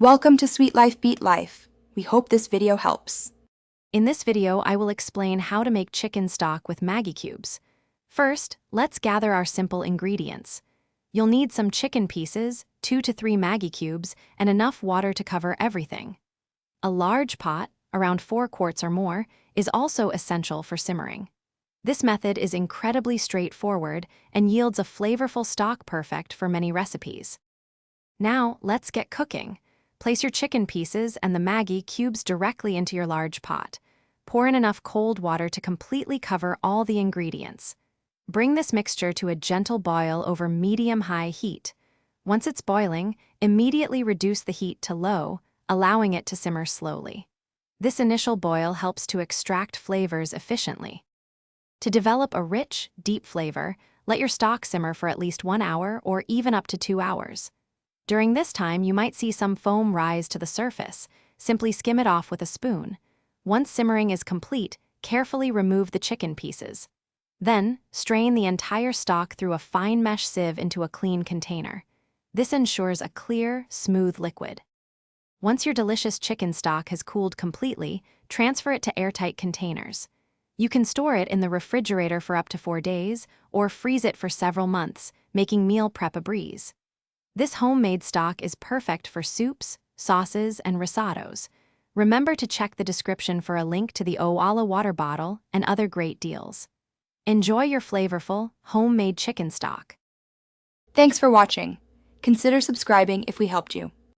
Welcome to Sweet Life Beat Life. We hope this video helps. In this video, I will explain how to make chicken stock with Maggi cubes. First, let's gather our simple ingredients. You'll need some chicken pieces, 2 to 3 Maggi cubes, and enough water to cover everything. A large pot, around 4 quarts or more, is also essential for simmering. This method is incredibly straightforward and yields a flavorful stock perfect for many recipes. Now, let's get cooking. Place your chicken pieces and the Maggi cubes directly into your large pot. Pour in enough cold water to completely cover all the ingredients. Bring this mixture to a gentle boil over medium-high heat. Once it's boiling, immediately reduce the heat to low, allowing it to simmer slowly. This initial boil helps to extract flavors efficiently. To develop a rich, deep flavor, let your stock simmer for at least 1 hour or even up to 2 hours. During this time, you might see some foam rise to the surface. Simply skim it off with a spoon. Once simmering is complete, carefully remove the chicken pieces. Then, strain the entire stock through a fine mesh sieve into a clean container. This ensures a clear, smooth liquid. Once your delicious chicken stock has cooled completely, transfer it to airtight containers. You can store it in the refrigerator for up to 4 days or freeze it for several months, making meal prep a breeze. This homemade stock is perfect for soups, sauces, and risottos. Remember to check the description for a link to the Owala water bottle and other great deals. Enjoy your flavorful, homemade chicken stock. Thanks for watching. Consider subscribing if we helped you.